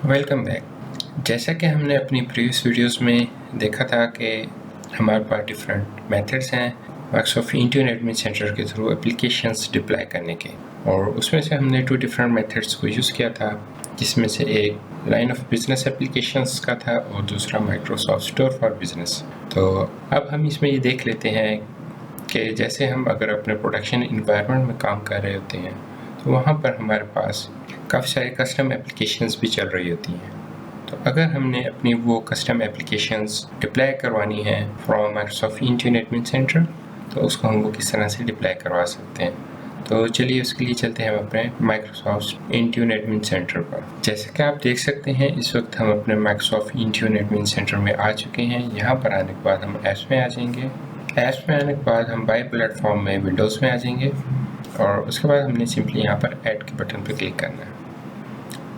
Welcome back. जैसा कि हमने अपनी प्रीवियस वीडियोस में देखा था कि हमारे पास डिफरेंट मेथड्स हैं माइक्रोसॉफ्ट इंट्यून एडमिन सेंटर के थ्रू एप्लीकेशंस डिप्लॉय करने के, और उसमें से हमने 2 डिफरेंट मेथड्स को यूज़ किया था, जिसमें से एक लाइन ऑफ बिजनेस एप्लीकेशंस का था और दूसरा माइक्रोसॉफ्ट स्टोर फॉर बिजनेस। तो अब हम इसमें ये देख लेते हैं कि जैसे हम अगर अपने प्रोडक्शन इन्वायरमेंट में काम कर रहे होते हैं तो वहाँ पर हमारे पास काफ़ी सारे कस्टम एप्लीकेशंस भी चल रही होती हैं। तो अगर हमने अपनी वो कस्टम एप्लीकेशंस डिप्लॉय करवानी है from Microsoft Intune admin centre, तो उसको हम वो किस तरह से डिप्लॉय करवा सकते हैं। तो चलिए उसके लिए चलते हैं हम अपने माइक्रोसॉफ्ट इंट्यून एडमिन सेंटर पर। जैसे कि आप देख सकते हैं इस वक्त हम अपने माइक्रोसॉफ्ट इंट्यून एडमिन सेंटर में आ चुके हैं। यहाँ पर आने के बाद हम ऐप्स में आ जाएंगे। ऐप्स में आने के बाद हम बाय प्लेटफॉर्म में विंडोज़ में आ जाएंगे और उसके बाद हमने सिंपली यहाँ पर ऐड के बटन पर क्लिक करना है।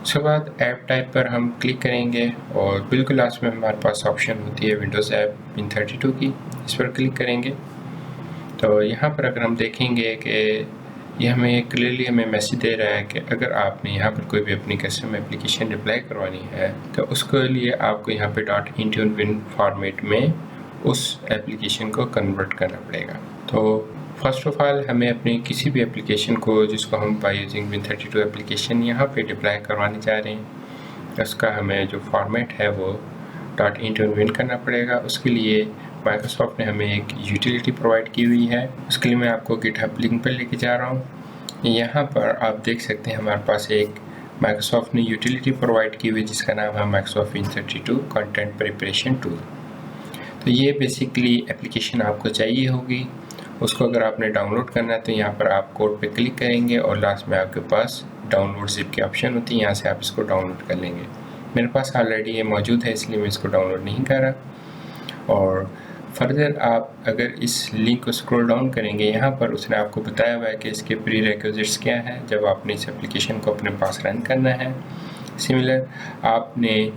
उसके बाद ऐप टाइप पर हम क्लिक करेंगे और बिल्कुल लास्ट में हमारे पास ऑप्शन होती है विंडोज़ ऐप Win32 की, इस पर क्लिक करेंगे। तो यहाँ पर अगर हम देखेंगे कि ये हमें क्लियरली मैसेज दे रहा है कि अगर आपने यहाँ पर कोई भी अपनी कस्टम एप्लीकेशन डिप्लॉय करवानी है तो उसके लिए आपको यहाँ पे .intune फॉर्मेट में उस एप्लीकेशन को कन्वर्ट करना पड़ेगा। तो फर्स्ट ऑफ ऑल हमें अपनी किसी भी एप्लीकेशन को जिसको हम बाय यूजिंग Win32 एप्लीकेशन यहाँ पे डिप्लॉय करवाने जा रहे हैं, उसका हमें जो फॉर्मेट है वो .intune करना पड़ेगा। उसके लिए माइक्रोसॉफ्ट ने हमें एक यूटिलिटी प्रोवाइड की हुई है, उसके लिए मैं आपको गिटहब लिंक पर लेके जा रहा हूँ। यहाँ पर आप देख सकते हैं हमारे पास एक माइक्रोसॉफ्ट ने यूटिलिटी प्रोवाइड की हुई जिसका नाम है Microsoft Win32 content preparation tool. तो ये बेसिकली एप्लीकेशन आपको चाहिए होगी। उसको अगर आपने डाउनलोड करना है तो यहाँ पर आप कोड पे क्लिक करेंगे और लास्ट में आपके पास डाउनलोड जिप की ऑप्शन होती है, यहाँ से आप इसको डाउनलोड कर लेंगे। मेरे पास ऑलरेडी ये मौजूद है इसलिए मैं इसको डाउनलोड नहीं कर रहा। और फर्दर आप अगर इस लिंक को स्क्रॉल डाउन करेंगे, यहाँ पर उसने आपको बताया हुआ है कि इसके प्रीरेक्विजिट्स क्या है जब आपने इस एप्लीकेशन को अपने पास रन करना है। सिमिलर आपने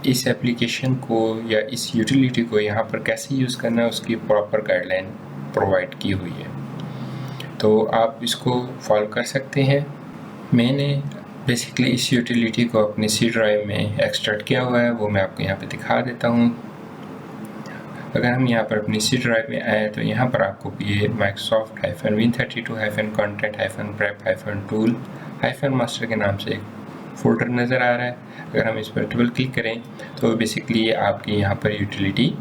इस एप्लीकेशन को या इस यूटिलिटी को यहाँ पर कैसे यूज़ करना है उसकी प्रॉपर गाइडलाइन प्रोवाइड की हुई है, तो आप इसको फॉलो कर सकते हैं। मैंने बेसिकली इस यूटिलिटी को अपने सी ड्राइव में एक्सट्रैक्ट किया हुआ है, वो मैं आपको यहाँ पे दिखा देता हूँ। अगर हम यहाँ पर अपनी सी ड्राइव में आए तो यहाँ पर आपको ये Microsoft Win32 content prep tool master के नाम से एक फोल्डर नज़र आ रहा है। अगर हम इस पर डबल क्लिक करें तो बेसिकली ये आपकी यहाँ पर यूटिलिटी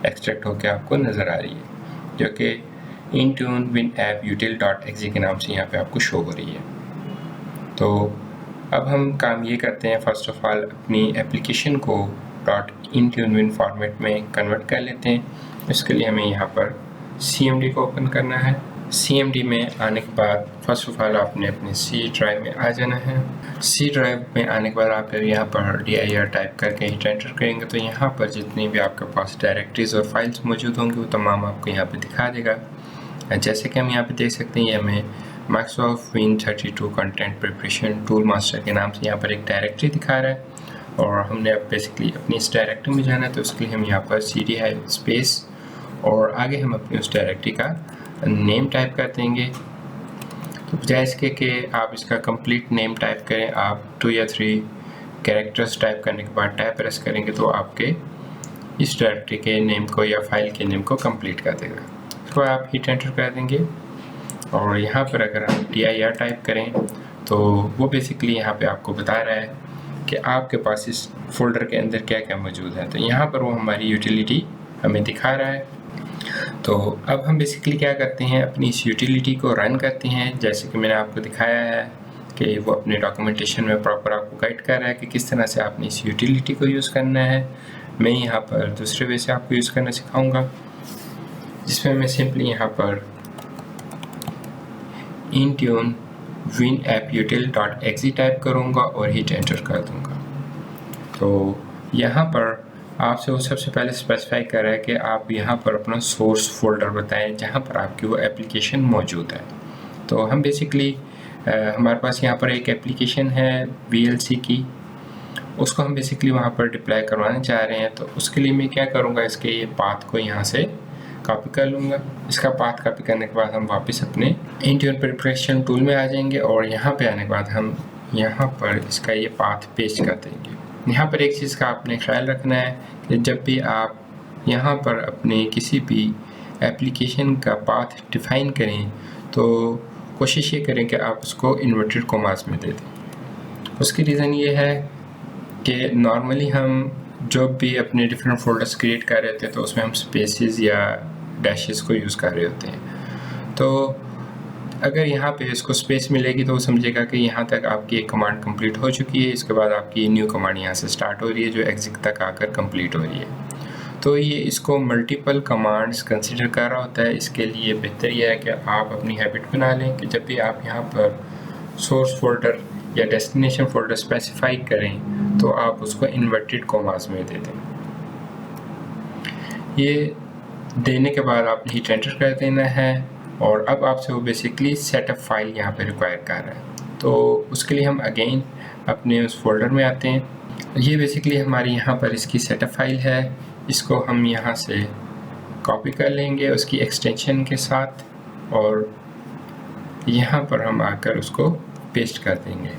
एक्सट्रैक्ट होकर आपको नज़र आ रही है, जो कि Intune WinAppUtil.exe के नाम से यहाँ पे आपको शो हो रही है। तो अब हम काम ये करते हैं, फर्स्ट ऑफ ऑल अपनी एप्लीकेशन को .intune फॉर्मेट में कन्वर्ट कर लेते हैं। इसके लिए हमें यहाँ पर CMD को ओपन करना है। CMD में आने के बाद फर्स्ट ऑफ ऑल आपने अपने C ड्राइव में आ जाना है। C ड्राइव में आने के बाद आप यहाँ पर dir टाइप करके हिट एंटर करेंगे तो यहाँ पर जितनी भी आपके पास डायरेक्टरीज और फाइल्स मौजूद होंगी वो तमाम आपको यहाँ पे दिखा देगा। जैसे कि हम यहाँ पे देख सकते हैं, ये हमें Microsoft Win32 content preparation tool master के नाम से यहाँ पर एक डायरेक्टरी दिखा रहा है और हमने अब बेसिकली अपनी इस डायरेक्टरी में जाना है। तो उसके लिए हम यहाँ पर cd स्पेस और आगे हम अपनी उस डायरेक्टरी का नेम टाइप कर देंगे। तो बजाय इसके कि आप इसका कंप्लीट नेम टाइप करें, आप 2 या 3 कैरेक्टर्स टाइप करने के बाद टैब प्रेस करेंगे तो आपके इस डायरेक्टरी के नेम को या फाइल के नेम को कंप्लीट कर देगा। इसको आप हिट एंटर कर देंगे और यहाँ पर अगर हम dir टाइप करें तो वो बेसिकली यहाँ पे आपको बता रहा है कि आपके पास इस फोल्डर के अंदर क्या क्या मौजूद है। तो यहाँ पर वो हमारी यूटिलिटी हमें दिखा रहा है। तो अब हम बेसिकली क्या करते हैं, अपनी इस यूटिलिटी को रन करते हैं। जैसे कि मैंने आपको दिखाया है कि वो अपने डॉक्यूमेंटेशन में प्रॉपर आपको गाइड कर रहा है कि किस तरह से आपने इस यूटिलिटी को यूज़ करना है। मैं यहाँ पर दूसरे वे से आपको यूज़ करना सिखाऊंगा, जिसमें मैं सिंपली यहाँ पर Intune WinAppUtil.exe टाइप करूँगा और हिट एंटर कर दूँगा। तो यहाँ पर आपसे वो सबसे पहले स्पेसिफाई कर रहा है कि आप यहाँ पर अपना सोर्स फोल्डर बताएं जहाँ पर आपकी वो एप्लीकेशन मौजूद है। तो हम बेसिकली हमारे पास यहाँ पर एक एप्लीकेशन है VLC की, उसको हम बेसिकली वहाँ पर डिप्लॉय करवाने चाह रहे हैं। तो उसके लिए मैं क्या करूँगा, इसके ये पाथ को यहाँ से कॉपी कर लूँगा। इसका पाथ कॉपी करने के बाद हम वापस अपने Intune प्रिपरेशन टूल में आ जाएंगे और यहाँ पे आने के बाद हम यहाँ पर इसका ये पाथ पेस्ट कर देंगे। यहाँ पर एक चीज़ का आपने ख्याल रखना है कि जब भी आप यहाँ पर अपने किसी भी एप्लीकेशन का पाथ डिफ़ाइन करें तो कोशिश ये करें कि आप उसको इन्वर्टेड कॉमास में दे दें। उसकी रीज़न ये है कि नॉर्मली हम जब भी अपने डिफरेंट फोल्डर्स क्रिएट कर रहे होते हैं तो उसमें हम स्पेसेस या डैशेस को यूज़ कर रहे होते हैं। तो अगर यहाँ पे इसको स्पेस मिलेगी तो वो समझेगा कि यहाँ तक आपकी एक कमांड कंप्लीट हो चुकी है, इसके बाद आपकी न्यू कमांड यहाँ से स्टार्ट हो रही है जो एग्जिट तक आकर कंप्लीट हो रही है। तो ये इसको मल्टीपल कमांड्स कंसिडर कर रहा होता है। इसके लिए बेहतर यह है कि आप अपनी हैबिट बना लें कि जब भी आप यहाँ पर सोर्स फोल्डर या डेस्टिनेशन फोल्डर स्पेसिफाई करें तो आप उसको इन्वर्टेड कॉमास में दे दें। ये देने के बाद आपने हिट एंटर कर देना है और अब आपसे वो बेसिकली सेटअप फाइल यहाँ पे रिक्वायर कर रहा है। तो उसके लिए हम अगेन अपने उस फोल्डर में आते हैं। ये बेसिकली हमारी यहाँ पर इसकी सेटअप फाइल है। इसको हम यहाँ से कॉपी कर लेंगे उसकी एक्सटेंशन के साथ और यहाँ पर हम आकर उसको पेस्ट कर देंगे।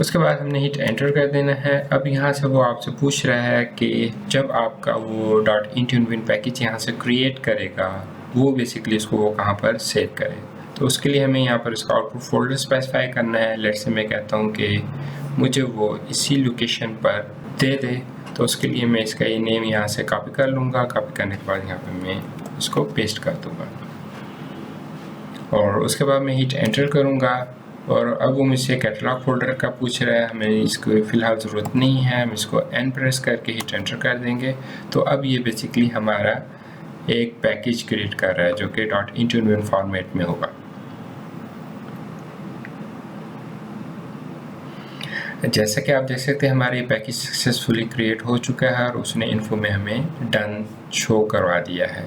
उसके बाद हमने हिट एंटर कर देना है। अब यहाँ से वो आपसे पूछ रहा है कि जब आपका वो .intune पैकेज यहाँ से क्रिएट करेगा वो बेसिकली इसको वो कहाँ पर सेव करे। तो उसके लिए हमें यहाँ पर इसका आउटपुट फोल्डर स्पेसिफाई करना है। लेट्स से मैं कहता हूँ कि मुझे वो इसी लोकेशन पर दे दे। तो उसके लिए मैं इसका ये नेम यहाँ से कॉपी कर लूँगा। कॉपी करने के बाद यहाँ पर मैं इसको पेस्ट कर दूँगा और उसके बाद मैं हिट एंटर करूँगा। और अब वो मुझसे कैटलॉग फोल्डर का पूछ रहा है, हमें इसको फ़िलहाल ज़रूरत नहीं है। हम इसको एन प्रेस करके हिट एंटर कर देंगे। तो अब ये बेसिकली हमारा एक पैकेज क्रिएट कर रहा है जो कि .intune फॉर्मेट में होगा। जैसा कि आप देख सकते हैं हमारा ये पैकेज सक्सेसफुली क्रिएट हो चुका है और उसने इन्फो में हमें डन शो करवा दिया है।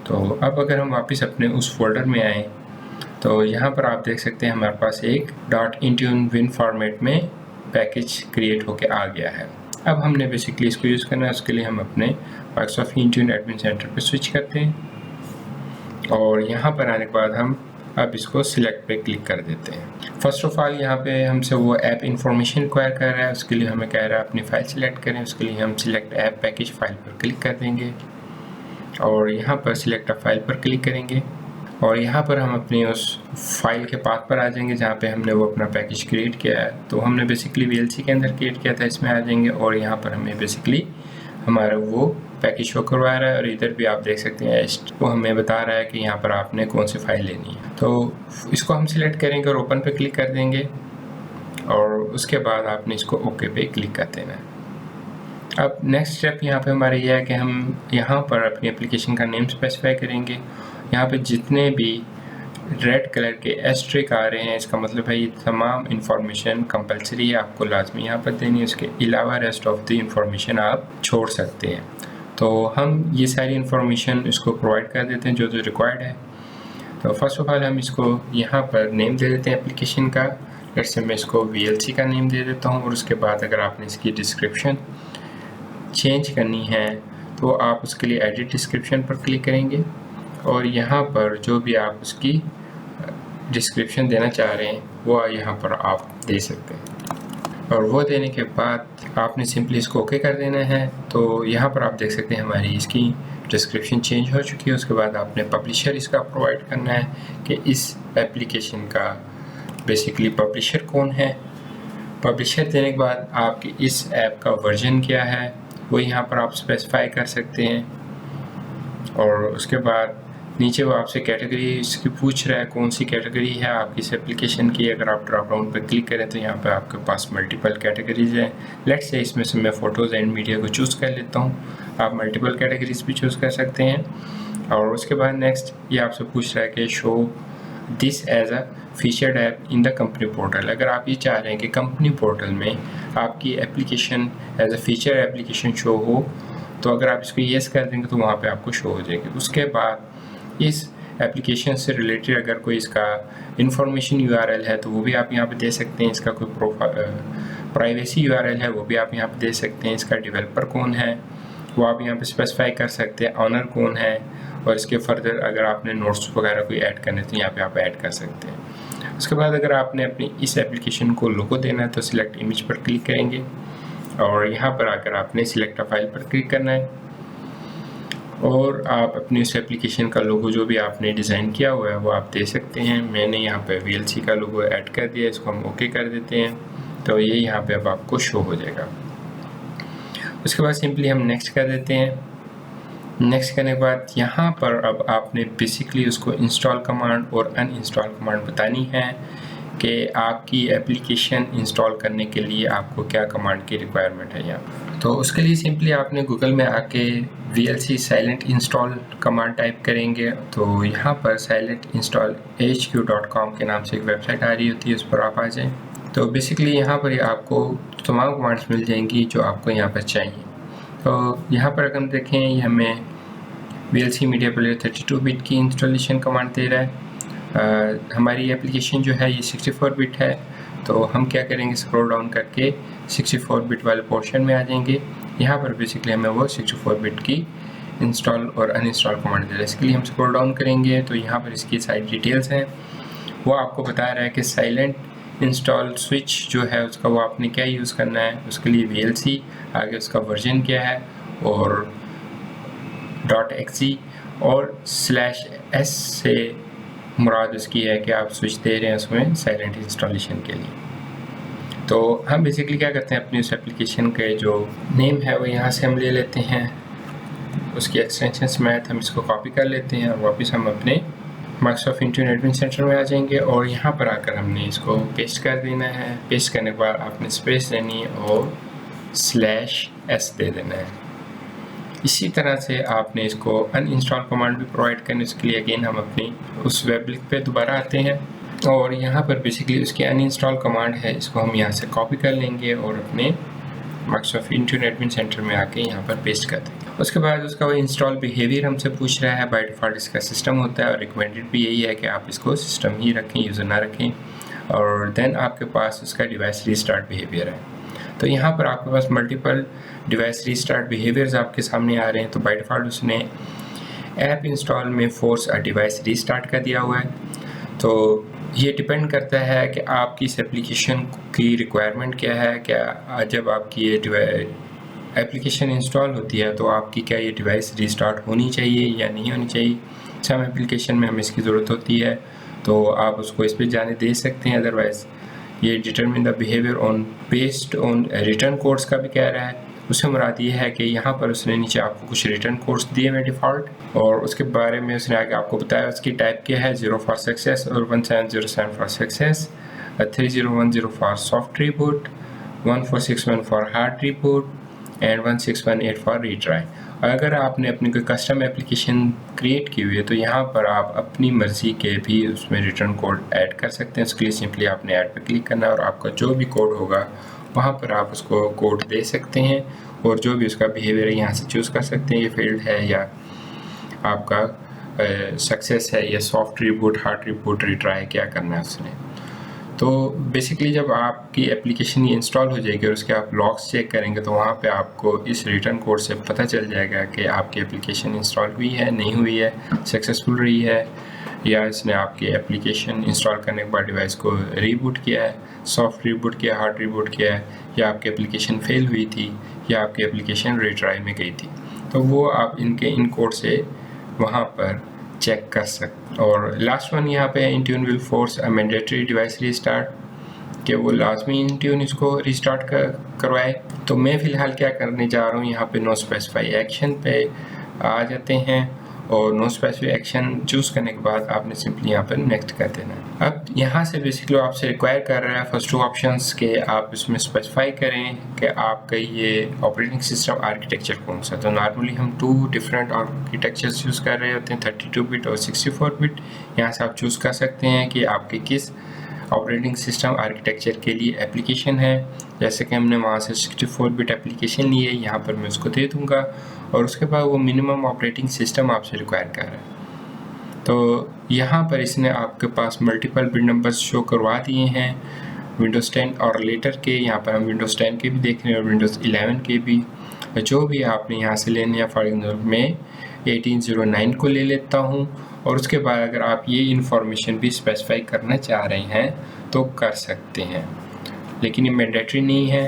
तो अब अगर हम वापस अपने उस फोल्डर में आएँ तो यहाँ पर आप देख सकते हैं हमारे पास एक .intune फॉर्मेट में पैकेज क्रिएट होके आ गया है। अब हमने बेसिकली इसको यूज़ करना है। उसके लिए हम अपने माइक्रोसॉफ्ट इंट्यून एडमिन सेंटर पर स्विच करते हैं और यहाँ पर आने के बाद हम अब इसको सिलेक्ट पे क्लिक कर देते हैं। फर्स्ट ऑफ ऑल यहाँ पे हमसे वो ऐप इंफॉर्मेशन रिक्वायर कर रहा है। उसके लिए हमें कह रहा है अपनी फ़ाइल सिलेक्ट करें। उसके लिए हम सिलेक्ट ऐप पैकेज फाइल पर क्लिक कर देंगे और यहाँ पर सिलेक्ट अ फाइल पर क्लिक करेंगे और यहाँ पर हम अपनी उस फाइल के पाथ पर आ जाएंगे जहाँ पे हमने वो अपना पैकेज क्रिएट किया है। तो हमने बेसिकली VLC के अंदर क्रिएट किया था, इसमें आ जाएंगे और यहाँ पर हमें बेसिकली हमारा वो पैकेज शो करवा रहा है। और इधर भी आप देख सकते हैं वो हमें बता रहा है कि यहाँ पर आपने कौन सी फाइल लेनी है। तो इसको हम सिलेक्ट करेंगे और ओपन पे क्लिक कर देंगे और उसके बाद आपने इसको ओके पे क्लिक कर देना है। अब नेक्स्ट स्टेप यहाँ पे हमारा यह है कि हम यहाँ पर अपनी एप्लीकेशन का नेम स्पेसिफाई करेंगे। यहाँ पे जितने भी रेड कलर के एस्ट्रिक आ रहे हैं इसका मतलब है ये तमाम इंफॉर्मेशन कंपलसरी है, आपको लाजमी यहाँ पर देनी है। इसके अलावा रेस्ट ऑफ द इंफॉर्मेशन आप छोड़ सकते हैं। तो हम ये सारी इंफॉर्मेशन इसको प्रोवाइड कर देते हैं जो जो रिक्वायर्ड है। तो फर्स्ट ऑफ ऑल हम इसको यहाँ पर नेम दे देते हैं एप्लीकेशन का। लेट्स से मैं इसको VLC का नेम दे देता हूँ और उसके बाद अगर आपने इसकी डिस्क्रिप्शन चेंज करनी है तो आप उसके लिए एडिट डिस्क्रिप्शन पर क्लिक करेंगे और यहाँ पर जो भी आप उसकी डिस्क्रिप्शन देना चाह रहे हैं वो यहाँ पर आप दे सकते हैं और वो देने के बाद आपने सिंपली इसको ओके कर देना है। तो यहाँ पर आप देख सकते हैं हमारी इसकी डिस्क्रिप्शन चेंज हो चुकी है। उसके बाद आपने पब्लिशर इसका प्रोवाइड करना है कि इस एप्लीकेशन का बेसिकली पब्लिशर कौन है। पब्लिशर देने के बाद आपकी इस ऐप का वर्जन क्या है वो यहाँ पर आप स्पेसिफाई कर सकते हैं और उसके बाद नीचे वो आपसे कैटेगरी इसकी पूछ रहा है कौन सी कैटेगरी है आपकी इस एप्लीकेशन की। अगर आप ड्रॉप डाउन पर क्लिक करें तो यहाँ पे आपके पास मल्टीपल कैटेगरीज हैं। लेट्स से इसमें से मैं फ़ोटोज़ एंड मीडिया को चूज़ कर लेता हूँ। आप मल्टीपल कैटेगरीज भी चूज़ कर सकते हैं। और उसके बाद नेक्स्ट ये आपसे पूछ रहा है कि show this as a featured app in the company portal. अगर आप ये चाह रहे हैं कि कंपनी पोर्टल में आपकी application as a feature application show हो तो अगर आप इसको येस कर देंगे तो वहाँ पे आपको शो हो जाएगी। उसके बाद इस एप्लीकेशन से रिलेटेड अगर कोई इसका इंफॉर्मेशन URL है तो वो भी आप यहाँ पे दे सकते हैं। इसका कोई प्राइवेसी URL है वो भी आप यहाँ पे दे सकते हैं। इसका डेवलपर कौन है वो आप यहाँ पे स्पेसिफाई कर सकते हैं। ऑनर कौन है और इसके फर्दर अगर आपने नोट्स वगैरह कोई ऐड करने तो यहाँ पे आप ऐड कर सकते हैं। उसके बाद अगर आपने अपनी इस एप्लीकेशन को लोगो देना है तो सिलेक्ट इमेज पर क्लिक करेंगे और यहाँ पर आकर आपने सिलेक्ट अ फाइल पर क्लिक करना है और आप अपनी उस एप्लीकेशन का लोगो जो भी आपने डिज़ाइन किया हुआ है वो आप दे सकते हैं। मैंने यहाँ पे VLC का लोगो ऐड कर दिया, इसको हम ओके कर देते हैं तो ये यहाँ पे अब आपको शो हो जाएगा। उसके बाद सिंपली हम नेक्स्ट कर देते हैं। नेक्स्ट करने के बाद यहाँ पर अब आपने बेसिकली उसको इंस्टॉल कमांड और अनइंस्टॉल कमांड बतानी है कि आपकी एप्लीकेशन इंस्टॉल करने के लिए आपको क्या कमांड की रिक्वायरमेंट है यहाँ। तो उसके लिए सिंपली आपने गूगल में आके VLC silent install command type करेंगे तो यहाँ पर साइलेंट इंस्टॉल hq.com के नाम से एक वेबसाइट आ रही होती है, उस पर आप आ जाएँ। तो बेसिकली यहाँ पर आपको तमाम कमांड्स मिल जाएंगी जो आपको यहाँ पर चाहिए। तो यहाँ पर अगर हम देखें ये हमें VLC मीडिया प्लेयर 32 बिट की इंस्टॉलेशन कमांड दे रहा है। हमारी एप्लीकेशन जो है ये 64 बिट है तो हम क्या करेंगे, स्क्रॉल डाउन करके 64 बिट वाले पोर्शन में आ जाएंगे। यहाँ पर बेसिकली हमें वो 64 बिट की इंस्टॉल और अनइंस्टॉल कमांड दे रहा है। इसके लिए हम स्क्रॉल डाउन करेंगे तो यहाँ पर इसकी साइड डिटेल्स हैं, वो आपको बता रहा है कि साइलेंट इंस्टॉल स्विच जो है उसका वो आपने क्या यूज़ करना है। उसके लिए VLC, आगे उसका वर्जन क्या है और .exe और /s से मुराद उसकी है कि आप स्विच दे रहे हैं उसमें साइलेंट इंस्टॉलेशन के लिए। तो हम बेसिकली क्या करते हैं, अपनी उस एप्लीकेशन के जो नेम है वो यहाँ से हम ले लेते हैं, उसकी एक्सटेंशन मैथ हम इसको कॉपी कर लेते हैं और वापस हम अपने माइक्रोसॉफ्ट इंट्यून एडमिन सेंटर में आ जाएंगे और यहाँ पर आकर हमने इसको पेस्ट कर देना है। पेस्ट करने के बाद आपने स्पेस देनी है और /s दे देना है। इसी तरह से आपने इसको अनइंस्टॉल कमांड भी प्रोवाइड करने, उसके लिए अगेन हम अपनी उस वेब लिंक पे दोबारा आते हैं और यहाँ पर बेसिकली उसकी अनइंस्टॉल कमांड है, इसको हम यहाँ से कॉपी कर लेंगे और अपने माइक्रोसॉफ्ट इंट्यून एडमिन सेंटर में आके यहाँ पर पेस्ट कर देंगे। उसके बाद उसका वो इंस्टॉल बिहेवियर हमसे पूछ रहा है। बाय डिफ़ॉल्ट इसका सिस्टम होता है और रिकमेंडेड भी यही है कि आप इसको सिस्टम ही रखें, यूज़र ना रखें। और देन आपके पास उसका डिवाइस रीस्टार्ट बिहेवियर है। तो यहाँ पर आपके पास मल्टीपल डिवाइस रीस्टार्ट बिहेवियर्स आपके सामने आ रहे हैं। तो बाय डिफ़ॉल्ट उसने ऐप इंस्टॉल में फोर्स अ डिवाइस रीस्टार्ट का दिया हुआ है। तो ये डिपेंड करता है कि आपकी इस एप्लीकेशन की रिक्वायरमेंट क्या है। क्या जब आपकी ये एप्लीकेशन इंस्टॉल होती है तो आपकी क्या ये डिवाइस रीस्टार्ट होनी चाहिए या नहीं होनी चाहिए। सम एप्लीकेशन में हमें इसकी ज़रूरत होती है तो आप उसको इस पर जाने दे सकते हैं। अदरवाइज़ ये determine the behaviour on based on return codes का भी कह रहा है। उससे मुराद ये है कि यहाँ पर उसने नीचे आपको कुछ रिटर्न कोड्स दिए हुए डिफ़ॉल्ट और उसके बारे में उसने आगे आपको बताया उसकी टाइप क्या है, 0 फॉर सक्सेस और 1707 for success, 3010 for soft reboot, 1461 for hard reboot and 1618 for retry. अगर आपने अपनी कोई कस्टम एप्लीकेशन क्रिएट की हुई है तो यहाँ पर आप अपनी मर्ज़ी के भी उसमें रिटर्न कोड ऐड कर सकते हैं। उसके लिए सिंपली आपने ऐड पर क्लिक करना है और आपका जो भी कोड होगा वहाँ पर आप उसको कोड दे सकते हैं और जो भी उसका बिहेवियर है यहाँ से चूज़ कर सकते हैं, ये फील्ड है या आपका सक्सेस है या soft reboot, hard reboot, retry, क्या करना है उसने। तो बेसिकली जब आपकी एप्लीकेशन ये इंस्टॉल हो जाएगी और उसके आप लॉग्स चेक करेंगे तो वहाँ पे आपको इस रिटर्न कोड से पता चल जाएगा कि आपकी एप्लीकेशन इंस्टॉल हुई है, नहीं हुई है, सक्सेसफुल रही है या इसने आपकी एप्लीकेशन इंस्टॉल करने के बाद डिवाइस को रीबूट किया है, सॉफ्ट रिबूट किया, हार्ड रिबूट किया है, या आपकी एप्लीकेशन फेल हुई थी या आपकी एप्लीकेशन रिट्राई में गई थी। तो वो आप इन कोड से वहाँ पर चेक कर सकते। और लास्ट वन यहाँ पे Intune will force a mandatory device restart, कि वो लाजमी इंट्यून इसको रीस्टार्ट करवाए। तो मैं फ़िलहाल क्या करने जा रहा हूँ, यहाँ पे नो स्पेसिफाई एक्शन पे आ जाते हैं और नो स्पेसिफिक एक्शन चूज़ करने के बाद आपने सिंपली यहाँ पर नेक्स्ट कर देना है। अब यहाँ से बेसिकली आपसे रिक्वायर कर रहा है फर्स्ट 2 ऑप्शंस के आप इसमें स्पेसिफाई करें कि आपका ये ऑपरेटिंग सिस्टम आर्किटेक्चर कौन सा। तो नॉर्मली हम 2 डिफरेंट आर्किटेक्चर्स यूज़ कर रहे होते हैं, 32 बिट और 64 बिट। यहाँ से आप चूज़ कर सकते हैं कि आपके किस ऑपरेटिंग सिस्टम आर्किटेक्चर के लिए एप्लीकेशन है। जैसे कि हमने वहाँ से 64 बिट एप्लीकेशन ली है, यहाँ पर मैं उसको दे दूँगा और उसके बाद वो मिनिमम ऑपरेटिंग सिस्टम आपसे रिक्वायर कर रहा है। तो यहाँ पर इसने आपके पास मल्टीपल बिट नंबर्स शो करवा दिए हैं, विंडोज़ 10 और लेटर के। यहाँ पर हम विंडोज़ 10 के भी देख रहे हैं और विंडोज़ 11 के भी। जो भी आपने यहाँ से लेने हैं, फॉर एग्जाम्पल मैं 1809 को ले लेता हूँ और उसके बाद अगर आप ये इन्फॉर्मेशन भी स्पेसिफाई करना चाह रहे हैं तो कर सकते हैं, लेकिन ये मैंडेटरी नहीं है।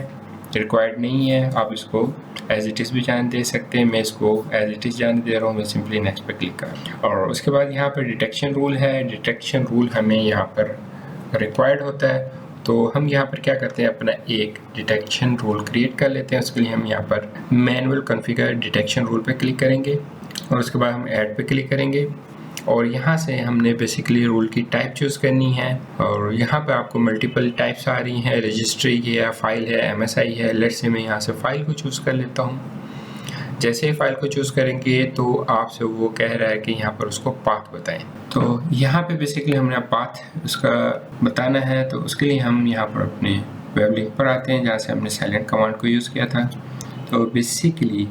रिक्वायर्ड नहीं है, आप इसको एज इट इज़ भी जान दे सकते हैं। मैं इसको एज इट इज़ जान दे रहा हूँ, मैं सिंपली नेक्स्ट पे क्लिक कर। और उसके बाद यहाँ पर डिटेक्शन रूल है। डिटेक्शन रूल हमें यहाँ पर रिक्वायर्ड होता है, तो हम यहाँ पर क्या करते हैं, अपना एक डिटेक्शन रूल क्रिएट कर लेते हैं। उसके लिए हम यहाँ पर मैनुअल कॉन्फ़िगर डिटेक्शन रूल पे क्लिक करेंगे और उसके बाद हम ऐड पे क्लिक करेंगे और यहाँ से हमने बेसिकली रूल की टाइप चूज़ करनी है। और यहाँ पे आपको मल्टीपल टाइप्स आ रही हैं, रजिस्ट्री है, फाइल है, MSI है। लेट्स से मैं यहाँ से फाइल को चूज़ कर लेता हूँ। जैसे ही फाइल को चूज़ करेंगे तो आपसे वो कह रहा है कि यहाँ पर उसको पाथ बताएं। तो यहाँ पे बेसिकली हमने पाथ उसका बताना है, तो उसके लिए हम यहाँ पर अपने वेब लिंक पर आते हैं जहाँ से हमने साइलेंट कमांड को यूज़ किया था। तो बेसिकली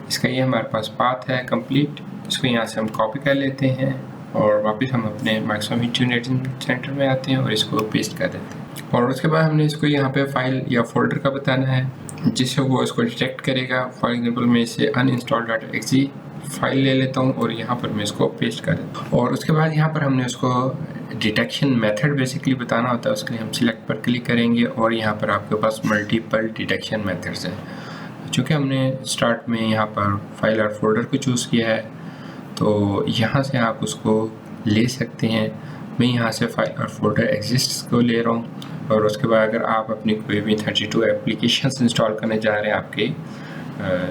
इसका ये हमारे पास पाथ है कंप्लीट। इसको यहाँ से हम कॉपी कर लेते हैं और वापस हम अपने माइक्रोसॉफ्ट इंटरनेट सेंटर में आते हैं और इसको पेस्ट कर देते हैं। और उसके बाद हमने इसको यहाँ पे फाइल या फोल्डर का बताना है जिससे वो इसको डिटेक्ट करेगा। फॉर एग्जांपल मैं इसे uninstall.exe फाइल ले लेता हूँ और यहाँ पर मैं इसको पेस्ट कर देता हूँ। और उसके बाद यहाँ पर हमने उसको डिटेक्शन मेथड बेसिकली बताना होता है। उसके लिए हम सिलेक्ट पर क्लिक करेंगे और यहाँ पर आपके पास मल्टीपल डिटेक्शन मेथड्स हैं। चूँकि हमने स्टार्ट में यहाँ पर फाइल और फोल्डर को चूज़ किया है तो यहाँ से आप उसको ले सकते हैं। मैं यहाँ से फाइल और फोल्डर एग्जिस्ट को ले रहा हूँ। और उसके बाद अगर आप अपनी कोई भी 32 एप्लीकेशंस इंस्टॉल करने जा रहे हैं आपके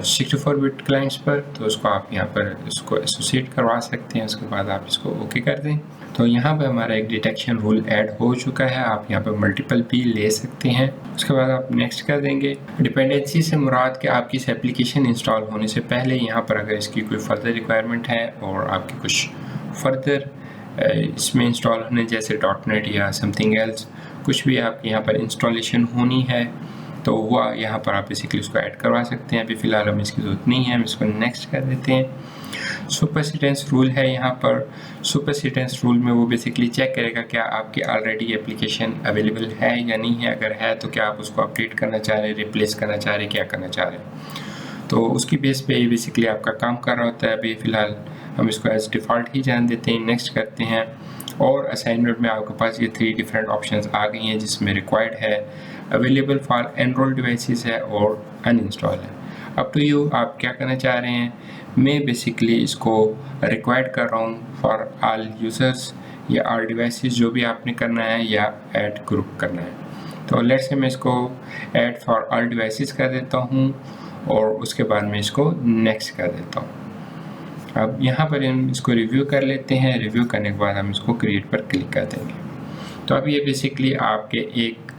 64 बिट क्लाइंट्स पर, तो उसको आप यहाँ पर इसको एसोसिएट करवा सकते हैं। उसके बाद आप इसको ओके कर दें। तो यहाँ पे हमारा एक डिटेक्शन रूल ऐड हो चुका है। आप यहाँ पे मल्टीपल भी ले सकते हैं। उसके बाद आप नेक्स्ट कर देंगे। डिपेंडेंसी से मुराद कि आपकी इस एप्लीकेशन इंस्टॉल होने से पहले यहाँ पर अगर इसकी कोई फर्दर रिक्वायरमेंट है और आपकी कुछ फर्दर इसमें इंस्टॉल होने जैसे .NET या समथिंग एल्स कुछ भी आपके यहाँ पर इंस्टॉलेशन होनी है तो वो यहाँ पर आप बेसिकली उसको ऐड करवा सकते हैं। अभी फ़िलहाल हमें इसकी ज़रूरत नहीं है, हम इसको नेक्स्ट कर देते हैं। सुपरसिडेंस रूल है यहाँ पर। सुपरसिडेंस रूल में वो बेसिकली चेक करेगा क्या आपकी ऑलरेडी एप्लीकेशन अवेलेबल है या नहीं है। अगर है तो क्या आप उसको अपडेट करना चाह रहे हैं, रिप्लेस करना चाह रहे हैं, क्या करना चाह रहे हैं। तो उसकी बेस पे ये बेसिकली आपका काम कर रहा होता है। अभी फ़िलहाल हम इसको एज डिफ़ॉल्ट ही जान देते हैं, नेक्स्ट करते हैं। और असाइनमेंट में आपके पास ये 3 डिफरेंट ऑप्शंस आ गई हैं जिसमें रिक्वायर्ड है, अवेलेबल फॉर एनरोल्ड डिवाइसेस है और अनइंस्टॉल है। अप टू यू, आप क्या करना चाह रहे हैं। मैं बेसिकली इसको रिक्वायर्ड कर रहा हूँ फॉर ऑल यूज़र्स या ऑल डिवाइसेस, जो भी आपने करना है या ऐड ग्रुप करना है। तो लेट्स से मैं इसको ऐड फॉर ऑल डिवाइसेस कर देता हूँ और उसके बाद मैं इसको नेक्स्ट कर देता हूँ। अब यहाँ पर हम इसको रिव्यू कर लेते हैं। रिव्यू करने के बाद हम इसको क्रिएट पर क्लिक कर देंगे। तो अब ये बेसिकली आपके एक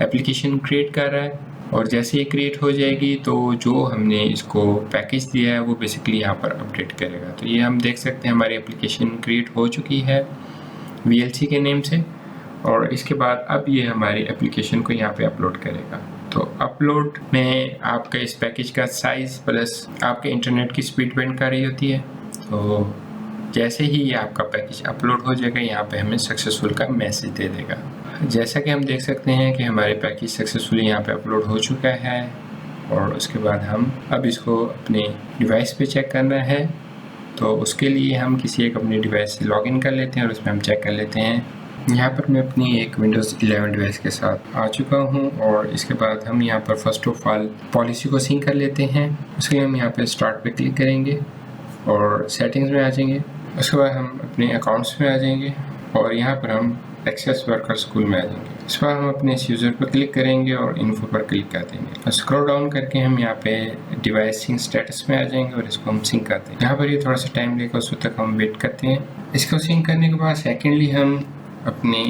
एप्लीकेशन क्रिएट कर रहा है और जैसे ही क्रिएट हो जाएगी तो जो हमने इसको पैकेज दिया है वो बेसिकली यहाँ पर अपडेट करेगा। तो ये हम देख सकते हैं हमारी एप्लीकेशन क्रिएट हो चुकी है VLC के नेम से। और इसके बाद अब ये हमारी एप्लीकेशन को यहाँ पे अपलोड करेगा। तो अपलोड में आपका इस पैकेज का साइज़ प्लस आपके इंटरनेट की स्पीड डिपेंड कर रही होती है। तो जैसे ही ये आपका पैकेज अपलोड हो जाएगा यहाँ पे हमें सक्सेसफुल का मैसेज दे देगा। जैसा कि हम देख सकते हैं कि हमारे पैकेज सक्सेसफुली यहाँ पे अपलोड हो चुका है। और उसके बाद हम अब इसको अपने डिवाइस पे चेक करना है। तो उसके लिए हम किसी एक अपनी डिवाइस से लॉगिन कर लेते हैं और उसमें हम चेक कर लेते हैं। यहाँ पर मैं अपनी एक Windows 11 डिवाइस के साथ आ चुका हूँ और इसके बाद हम यहाँ पर फर्स्ट ऑफ ऑल पॉलिसी को सिंक कर लेते हैं। उसके लिए हम यहाँ पर स्टार्ट पे क्लिक करेंगे और सेटिंग्स में आ जाएंगे। उसके बाद हम अपने अकाउंट्स में आ जाएंगे और यहाँ पर हम एक्सेस वर्कर स्कूल में आ जाएंगे। इस पर हम अपने इस यूज़र पर क्लिक करेंगे और इन्फो पर क्लिक कर देंगे। स्क्रॉल डाउन करके हम यहाँ पे डिवाइस सिंक स्टेटस में आ जाएंगे और इसको हम सिंक करते हैं। यहाँ पर ये थोड़ा सा टाइम लेगा, उस तक हम वेट करते हैं। इसको सिंक करने के बाद सेकेंडली हम अपनी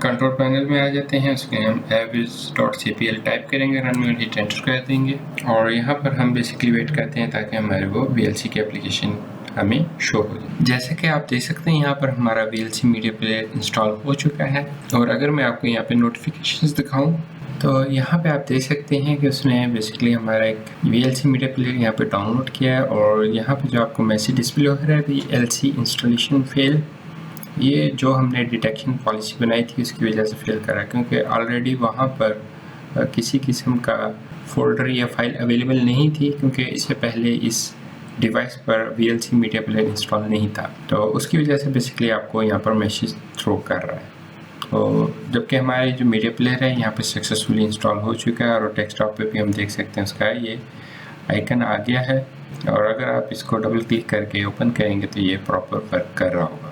कंट्रोल पैनल में आ जाते हैं। उसमें हम avis.cpl टाइप करेंगे, रन में हिट एंटर कर देंगे और यहाँ पर हम बेसिकली वेट करते हैं ताकि हमारे वो VLC की एप्लीकेशन हमें शो हो जाए। जैसे कि आप देख सकते हैं यहाँ पर हमारा VLC मीडिया प्लेयर इंस्टॉल हो चुका है। और अगर मैं आपको यहाँ पे नोटिफिकेशंस दिखाऊं तो यहाँ पे आप देख सकते हैं कि उसने बेसिकली हमारा एक VLC मीडिया प्लेयर यहाँ पे डाउनलोड किया है। और यहाँ पे जो आपको मैसेज डिस्प्ले हो रहा है VLC इंस्टॉलेशन फेल, ये जो हमने डिटेक्शन पॉलिसी बनाई थी उसकी वजह से फेल करा, क्योंकि ऑलरेडी वहाँ पर किसी किस्म का फोल्डर या फाइल अवेलेबल नहीं थी, क्योंकि इससे पहले इस डिवाइस पर VLC मीडिया प्लेयर इंस्टॉल नहीं था। तो उसकी वजह से बेसिकली आपको यहाँ पर मैसेज थ्रो कर रहा है। तो जबकि हमारे जो मीडिया प्लेयर है यहाँ पे सक्सेसफुली इंस्टॉल हो चुका है और डेस्कटॉप पे भी हम देख सकते हैं उसका ये आइकन आ गया है। और अगर आप इसको डबल क्लिक करके ओपन करेंगे तो ये प्रॉपर वर्क कर रहा होगा।